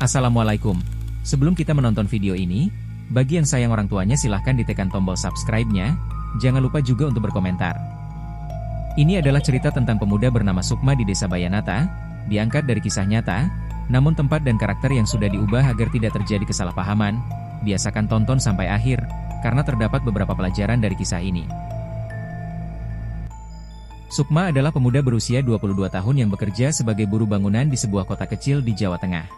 Assalamualaikum. Sebelum kita menonton video ini, bagi yang sayang orang tuanya silahkan ditekan tombol subscribe-nya, jangan lupa juga untuk berkomentar. Ini adalah cerita tentang pemuda bernama Sukma di Desa Bayanata, diangkat dari kisah nyata, namun tempat dan karakter yang sudah diubah agar tidak terjadi kesalahpahaman. Biasakan tonton sampai akhir, karena terdapat beberapa pelajaran dari kisah ini. Sukma adalah pemuda berusia 22 tahun yang bekerja sebagai buruh bangunan di sebuah kota kecil di Jawa Tengah.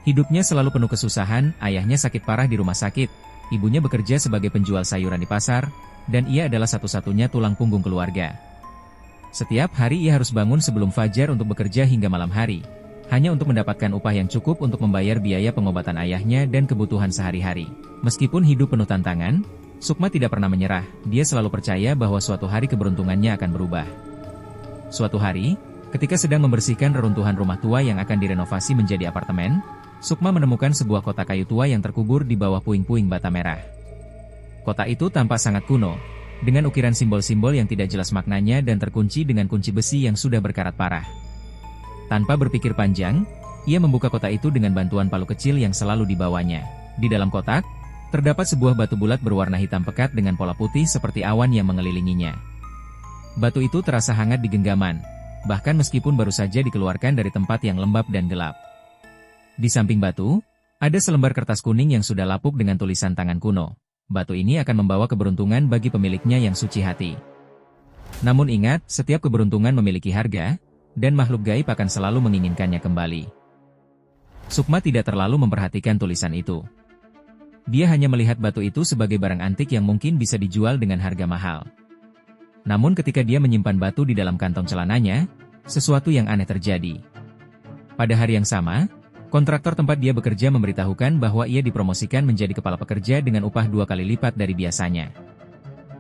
Hidupnya selalu penuh kesusahan, ayahnya sakit parah di rumah sakit, ibunya bekerja sebagai penjual sayuran di pasar, dan ia adalah satu-satunya tulang punggung keluarga. Setiap hari ia harus bangun sebelum fajar untuk bekerja hingga malam hari, hanya untuk mendapatkan upah yang cukup untuk membayar biaya pengobatan ayahnya dan kebutuhan sehari-hari. Meskipun hidup penuh tantangan, Sukma tidak pernah menyerah, dia selalu percaya bahwa suatu hari keberuntungannya akan berubah. Suatu hari, ketika sedang membersihkan reruntuhan rumah tua yang akan direnovasi menjadi apartemen, Sukma menemukan sebuah kotak kayu tua yang terkubur di bawah puing-puing bata merah. Kotak itu tampak sangat kuno, dengan ukiran simbol-simbol yang tidak jelas maknanya dan terkunci dengan kunci besi yang sudah berkarat parah. Tanpa berpikir panjang, ia membuka kotak itu dengan bantuan palu kecil yang selalu dibawanya. Di dalam kotak, terdapat sebuah batu bulat berwarna hitam pekat dengan pola putih seperti awan yang mengelilinginya. Batu itu terasa hangat di genggaman, bahkan meskipun baru saja dikeluarkan dari tempat yang lembab dan gelap. Di samping batu, ada selembar kertas kuning yang sudah lapuk dengan tulisan tangan kuno. Batu ini akan membawa keberuntungan bagi pemiliknya yang suci hati. Namun ingat, setiap keberuntungan memiliki harga, dan makhluk gaib akan selalu menginginkannya kembali. Sukma tidak terlalu memperhatikan tulisan itu. Dia hanya melihat batu itu sebagai barang antik yang mungkin bisa dijual dengan harga mahal. Namun ketika dia menyimpan batu di dalam kantong celananya, sesuatu yang aneh terjadi. Pada hari yang sama, kontraktor tempat dia bekerja memberitahukan bahwa ia dipromosikan menjadi kepala pekerja dengan upah 2 kali lipat dari biasanya.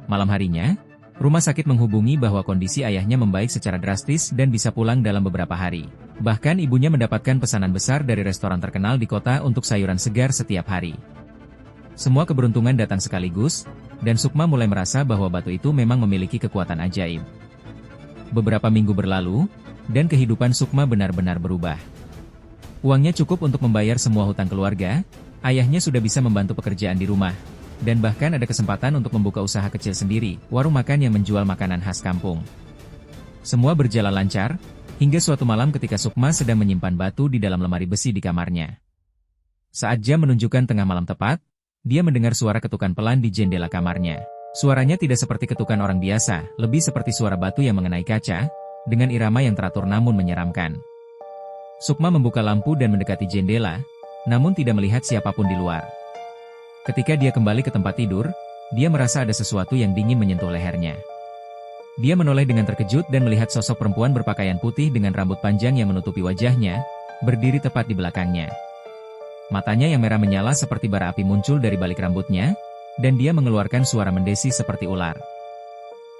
Malam harinya, rumah sakit menghubungi bahwa kondisi ayahnya membaik secara drastis dan bisa pulang dalam beberapa hari. Bahkan ibunya mendapatkan pesanan besar dari restoran terkenal di kota untuk sayuran segar setiap hari. Semua keberuntungan datang sekaligus, dan Sukma mulai merasa bahwa batu itu memang memiliki kekuatan ajaib. Beberapa minggu berlalu, dan kehidupan Sukma benar-benar berubah. Uangnya cukup untuk membayar semua hutang keluarga, ayahnya sudah bisa membantu pekerjaan di rumah, dan bahkan ada kesempatan untuk membuka usaha kecil sendiri, warung makan yang menjual makanan khas kampung. Semua berjalan lancar, hingga suatu malam ketika Sukma sedang menyimpan batu di dalam lemari besi di kamarnya. Saat jam menunjukkan tengah malam tepat, dia mendengar suara ketukan pelan di jendela kamarnya. Suaranya tidak seperti ketukan orang biasa, lebih seperti suara batu yang mengenai kaca, dengan irama yang teratur namun menyeramkan. Sukma membuka lampu dan mendekati jendela, namun tidak melihat siapapun di luar. Ketika dia kembali ke tempat tidur, dia merasa ada sesuatu yang dingin menyentuh lehernya. Dia menoleh dengan terkejut dan melihat sosok perempuan berpakaian putih dengan rambut panjang yang menutupi wajahnya, berdiri tepat di belakangnya. Matanya yang merah menyala seperti bara api muncul dari balik rambutnya, dan dia mengeluarkan suara mendesi seperti ular.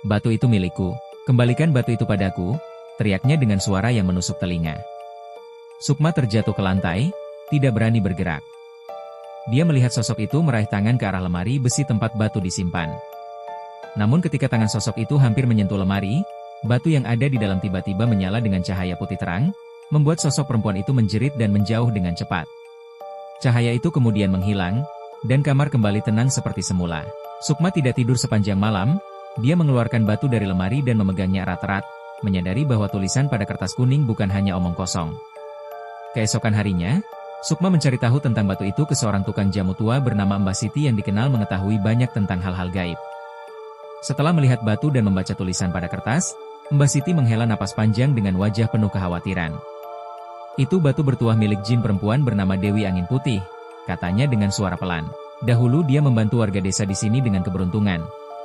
"Batu itu milikku, kembalikan batu itu padaku," teriaknya dengan suara yang menusuk telinga. Sukma terjatuh ke lantai, tidak berani bergerak. Dia melihat sosok itu meraih tangan ke arah lemari besi tempat batu disimpan. Namun ketika tangan sosok itu hampir menyentuh lemari, batu yang ada di dalam tiba-tiba menyala dengan cahaya putih terang, membuat sosok perempuan itu menjerit dan menjauh dengan cepat. Cahaya itu kemudian menghilang, dan kamar kembali tenang seperti semula. Sukma tidak tidur sepanjang malam, dia mengeluarkan batu dari lemari dan memegangnya erat-erat, menyadari bahwa tulisan pada kertas kuning bukan hanya omong kosong. Keesokan harinya, Sukma mencari tahu tentang batu itu ke seorang tukang jamu tua bernama Mbah Siti yang dikenal mengetahui banyak tentang hal-hal gaib. Setelah melihat batu dan membaca tulisan pada kertas, Mbah Siti menghela napas panjang dengan wajah penuh kekhawatiran. "Itu batu bertuah milik jin perempuan bernama Dewi Angin Putih," katanya dengan suara pelan. "Dahulu dia membantu warga desa di sini dengan keberuntungan.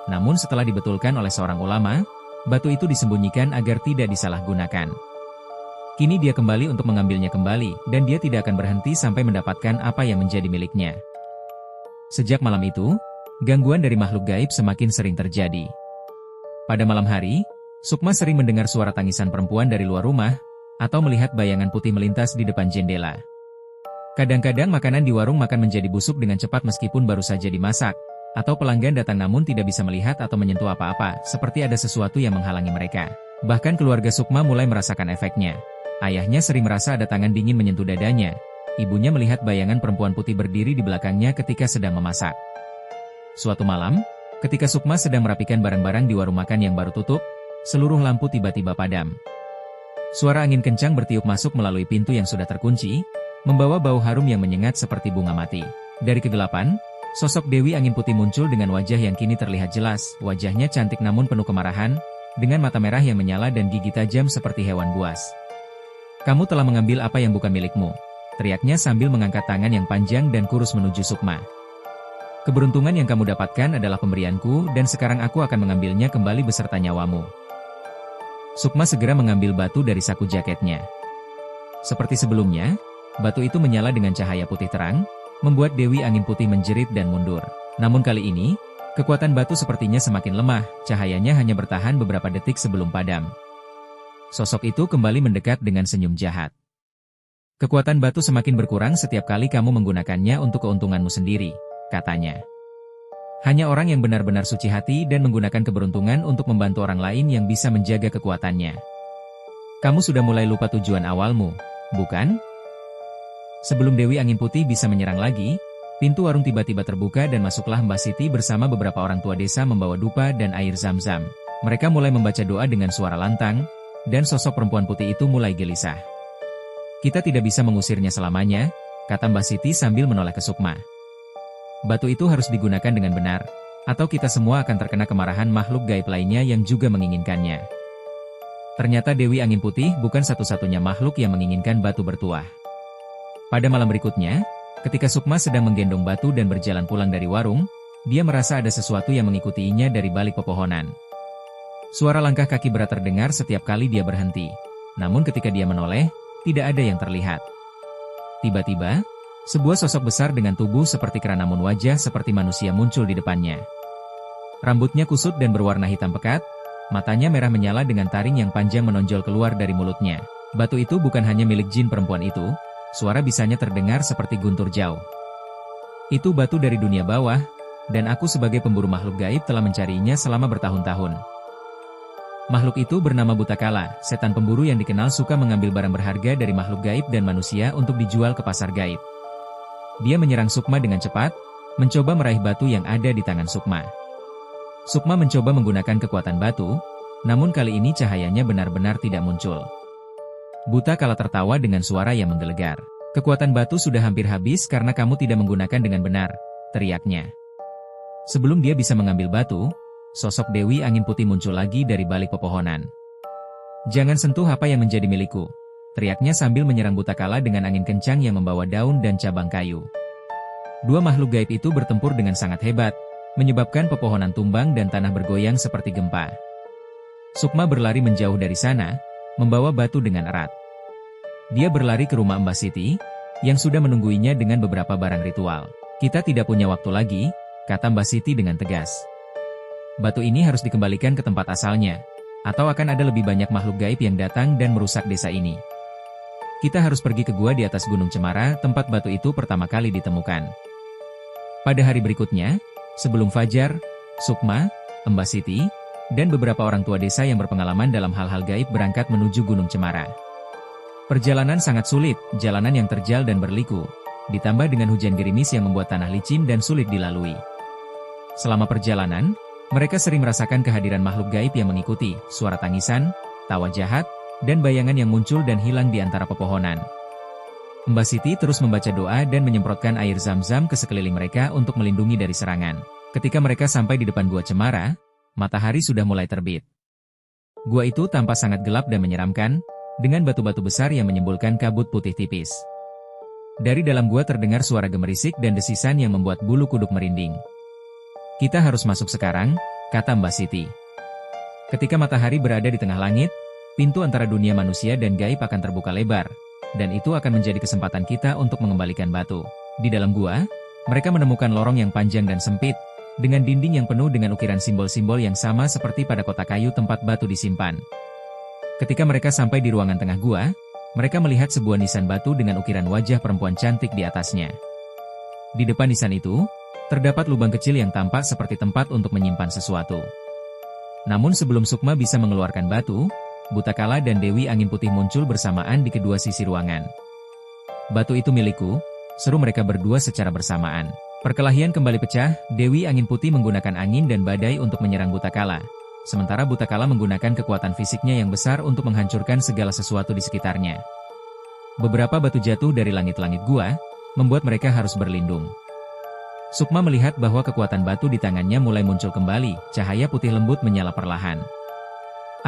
Namun setelah dibetulkan oleh seorang ulama, batu itu disembunyikan agar tidak disalahgunakan. Kini dia kembali untuk mengambilnya kembali, dan dia tidak akan berhenti sampai mendapatkan apa yang menjadi miliknya." Sejak malam itu, gangguan dari makhluk gaib semakin sering terjadi. Pada malam hari, Sukma sering mendengar suara tangisan perempuan dari luar rumah, atau melihat bayangan putih melintas di depan jendela. Kadang-kadang makanan di warung makan menjadi busuk dengan cepat meskipun baru saja dimasak, atau pelanggan datang namun tidak bisa melihat atau menyentuh apa-apa, seperti ada sesuatu yang menghalangi mereka. Bahkan keluarga Sukma mulai merasakan efeknya. Ayahnya sering merasa ada tangan dingin menyentuh dadanya, ibunya melihat bayangan perempuan putih berdiri di belakangnya ketika sedang memasak. Suatu malam, ketika Sukma sedang merapikan barang-barang di warung makan yang baru tutup, seluruh lampu tiba-tiba padam. Suara angin kencang bertiup masuk melalui pintu yang sudah terkunci, membawa bau harum yang menyengat seperti bunga mati. Dari kegelapan, sosok Dewi Angin Putih muncul dengan wajah yang kini terlihat jelas. Wajahnya cantik namun penuh kemarahan, dengan mata merah yang menyala dan gigi tajam seperti hewan buas. "Kamu telah mengambil apa yang bukan milikmu," teriaknya sambil mengangkat tangan yang panjang dan kurus menuju Sukma. "Keberuntungan yang kamu dapatkan adalah pemberianku dan sekarang aku akan mengambilnya kembali beserta nyawamu." Sukma segera mengambil batu dari saku jaketnya. Seperti sebelumnya, batu itu menyala dengan cahaya putih terang, membuat Dewi Angin Putih menjerit dan mundur. Namun kali ini, kekuatan batu sepertinya semakin lemah, cahayanya hanya bertahan beberapa detik sebelum padam. Sosok itu kembali mendekat dengan senyum jahat. "Kekuatan batu semakin berkurang setiap kali kamu menggunakannya untuk keuntunganmu sendiri," katanya. "Hanya orang yang benar-benar suci hati dan menggunakan keberuntungan untuk membantu orang lain yang bisa menjaga kekuatannya. Kamu sudah mulai lupa tujuan awalmu, bukan?" Sebelum Dewi Angin Putih bisa menyerang lagi, pintu warung tiba-tiba terbuka dan masuklah Mbah Siti bersama beberapa orang tua desa membawa dupa dan air zam-zam. Mereka mulai membaca doa dengan suara lantang, dan sosok perempuan putih itu mulai gelisah. "Kita tidak bisa mengusirnya selamanya," kata Mbah Siti sambil menoleh ke Sukma. "Batu itu harus digunakan dengan benar, atau kita semua akan terkena kemarahan makhluk gaib lainnya yang juga menginginkannya." Ternyata Dewi Angin Putih bukan satu-satunya makhluk yang menginginkan batu bertuah. Pada malam berikutnya, ketika Sukma sedang menggendong batu dan berjalan pulang dari warung, dia merasa ada sesuatu yang mengikutinya dari balik pepohonan. Suara langkah kaki berat terdengar setiap kali dia berhenti. Namun ketika dia menoleh, tidak ada yang terlihat. Tiba-tiba, sebuah sosok besar dengan tubuh seperti kera namun wajah seperti manusia muncul di depannya. Rambutnya kusut dan berwarna hitam pekat, matanya merah menyala dengan taring yang panjang menonjol keluar dari mulutnya. Batu itu bukan hanya milik jin perempuan itu, suara bisanya terdengar seperti guntur jauh. "Itu batu dari dunia bawah, dan aku sebagai pemburu makhluk gaib telah mencarinya selama bertahun-tahun." Makhluk itu bernama Butakala, setan pemburu yang dikenal suka mengambil barang berharga dari makhluk gaib dan manusia untuk dijual ke pasar gaib. Dia menyerang Sukma dengan cepat, mencoba meraih batu yang ada di tangan Sukma. Sukma mencoba menggunakan kekuatan batu, namun kali ini cahayanya benar-benar tidak muncul. Butakala tertawa dengan suara yang menggelegar. "Kekuatan batu sudah hampir habis karena kamu tidak menggunakan dengan benar," teriaknya. Sebelum dia bisa mengambil batu, sosok Dewi Angin Putih muncul lagi dari balik pepohonan. "Jangan sentuh apa yang menjadi milikku," teriaknya sambil menyerang Butakala dengan angin kencang yang membawa daun dan cabang kayu. Dua makhluk gaib itu bertempur dengan sangat hebat, menyebabkan pepohonan tumbang dan tanah bergoyang seperti gempa. Sukma berlari menjauh dari sana, membawa batu dengan erat. Dia berlari ke rumah Mbah Siti, yang sudah menungguinya dengan beberapa barang ritual. "Kita tidak punya waktu lagi," kata Mbah Siti dengan tegas. "Batu ini harus dikembalikan ke tempat asalnya, atau akan ada lebih banyak makhluk gaib yang datang dan merusak desa ini. Kita harus pergi ke gua di atas Gunung Cemara, tempat batu itu pertama kali ditemukan." Pada hari berikutnya, sebelum fajar, Sukma, Mbah Siti, dan beberapa orang tua desa yang berpengalaman dalam hal-hal gaib berangkat menuju Gunung Cemara. Perjalanan sangat sulit, jalanan yang terjal dan berliku, ditambah dengan hujan gerimis yang membuat tanah licin dan sulit dilalui. Selama perjalanan, mereka sering merasakan kehadiran makhluk gaib yang mengikuti, suara tangisan, tawa jahat, dan bayangan yang muncul dan hilang di antara pepohonan. Mbah Siti terus membaca doa dan menyemprotkan air zam-zam ke sekeliling mereka untuk melindungi dari serangan. Ketika mereka sampai di depan Gua Cemara, matahari sudah mulai terbit. Gua itu tampak sangat gelap dan menyeramkan, dengan batu-batu besar yang menimbulkan kabut putih tipis. Dari dalam gua terdengar suara gemerisik dan desisan yang membuat bulu kuduk merinding. "Kita harus masuk sekarang," kata Mbah Siti. Ketika matahari berada di tengah langit, pintu antara dunia manusia dan gaib akan terbuka lebar, dan itu akan menjadi kesempatan kita untuk mengembalikan batu. Di dalam gua, mereka menemukan lorong yang panjang dan sempit, dengan dinding yang penuh dengan ukiran simbol-simbol yang sama seperti pada kotak kayu tempat batu disimpan. Ketika mereka sampai di ruangan tengah gua, mereka melihat sebuah nisan batu dengan ukiran wajah perempuan cantik di atasnya. Di depan nisan itu, terdapat lubang kecil yang tampak seperti tempat untuk menyimpan sesuatu. Namun sebelum Sukma bisa mengeluarkan batu, Butakala dan Dewi Angin Putih muncul bersamaan di kedua sisi ruangan. "Batu itu milikku," seru mereka berdua secara bersamaan. Perkelahian kembali pecah, Dewi Angin Putih menggunakan angin dan badai untuk menyerang Butakala. Sementara Butakala menggunakan kekuatan fisiknya yang besar untuk menghancurkan segala sesuatu di sekitarnya. Beberapa batu jatuh dari langit-langit gua, membuat mereka harus berlindung. Sukma melihat bahwa kekuatan batu di tangannya mulai muncul kembali, cahaya putih lembut menyala perlahan.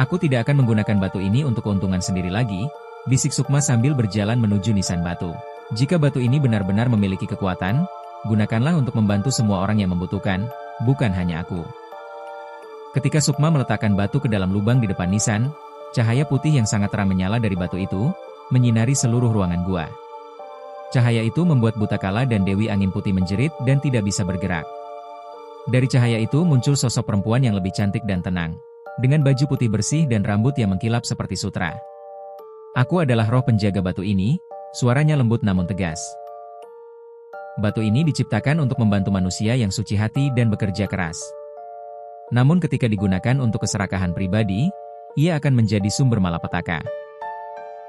"Aku tidak akan menggunakan batu ini untuk keuntungan sendiri lagi," bisik Sukma sambil berjalan menuju nisan batu. "Jika batu ini benar-benar memiliki kekuatan, gunakanlah untuk membantu semua orang yang membutuhkan, bukan hanya aku." Ketika Sukma meletakkan batu ke dalam lubang di depan nisan, cahaya putih yang sangat terang menyala dari batu itu, menyinari seluruh ruangan gua. Cahaya itu membuat Butakala dan Dewi Angin Putih menjerit dan tidak bisa bergerak. Dari cahaya itu muncul sosok perempuan yang lebih cantik dan tenang, dengan baju putih bersih dan rambut yang mengkilap seperti sutra. "Aku adalah roh penjaga batu ini," suaranya lembut namun tegas. Batu ini diciptakan untuk membantu manusia yang suci hati dan bekerja keras. Namun ketika digunakan untuk keserakahan pribadi, ia akan menjadi sumber malapetaka.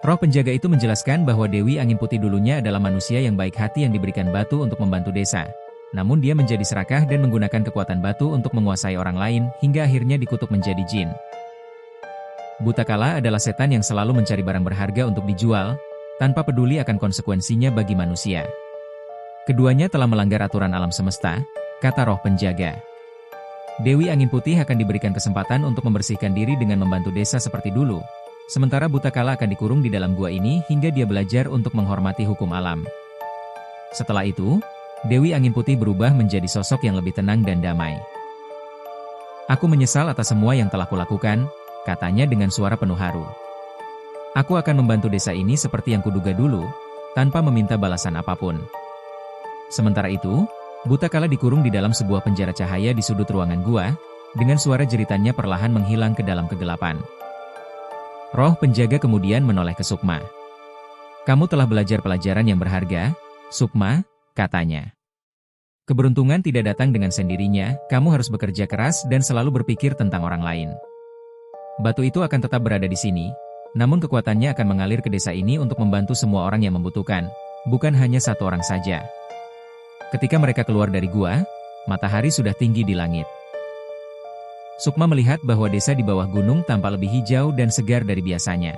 Roh penjaga itu menjelaskan bahwa Dewi Angin Putih dulunya adalah manusia yang baik hati yang diberikan batu untuk membantu desa. Namun dia menjadi serakah dan menggunakan kekuatan batu untuk menguasai orang lain, hingga akhirnya dikutuk menjadi jin. Butakala adalah setan yang selalu mencari barang berharga untuk dijual, tanpa peduli akan konsekuensinya bagi manusia. "Keduanya telah melanggar aturan alam semesta," kata roh penjaga. "Dewi Angin Putih akan diberikan kesempatan untuk membersihkan diri dengan membantu desa seperti dulu. Sementara Butakala akan dikurung di dalam gua ini hingga dia belajar untuk menghormati hukum alam." Setelah itu, Dewi Angin Putih berubah menjadi sosok yang lebih tenang dan damai. "Aku menyesal atas semua yang telah kulakukan," katanya dengan suara penuh haru. "Aku akan membantu desa ini seperti yang kuduga dulu, tanpa meminta balasan apapun." Sementara itu, Butakala dikurung di dalam sebuah penjara cahaya di sudut ruangan gua, dengan suara jeritannya perlahan menghilang ke dalam kegelapan. Roh penjaga kemudian menoleh ke Sukma. "Kamu telah belajar pelajaran yang berharga, Sukma," katanya. "Keberuntungan tidak datang dengan sendirinya, kamu harus bekerja keras dan selalu berpikir tentang orang lain. Batu itu akan tetap berada di sini, namun kekuatannya akan mengalir ke desa ini untuk membantu semua orang yang membutuhkan, bukan hanya satu orang saja." Ketika mereka keluar dari gua, matahari sudah tinggi di langit. Sukma melihat bahwa desa di bawah gunung tampak lebih hijau dan segar dari biasanya.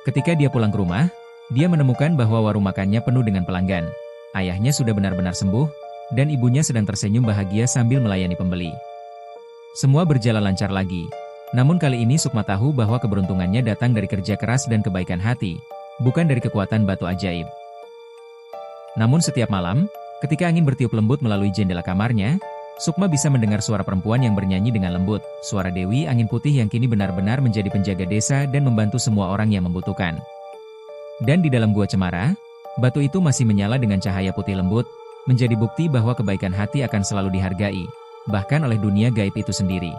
Ketika dia pulang ke rumah, dia menemukan bahwa warung makannya penuh dengan pelanggan. Ayahnya sudah benar-benar sembuh, dan ibunya sedang tersenyum bahagia sambil melayani pembeli. Semua berjalan lancar lagi. Namun kali ini Sukma tahu bahwa keberuntungannya datang dari kerja keras dan kebaikan hati, bukan dari kekuatan batu ajaib. Namun setiap malam, ketika angin bertiup lembut melalui jendela kamarnya, Sukma bisa mendengar suara perempuan yang bernyanyi dengan lembut, suara Dewi Angin Putih yang kini benar-benar menjadi penjaga desa dan membantu semua orang yang membutuhkan. Dan di dalam gua cemara, batu itu masih menyala dengan cahaya putih lembut, menjadi bukti bahwa kebaikan hati akan selalu dihargai, bahkan oleh dunia gaib itu sendiri.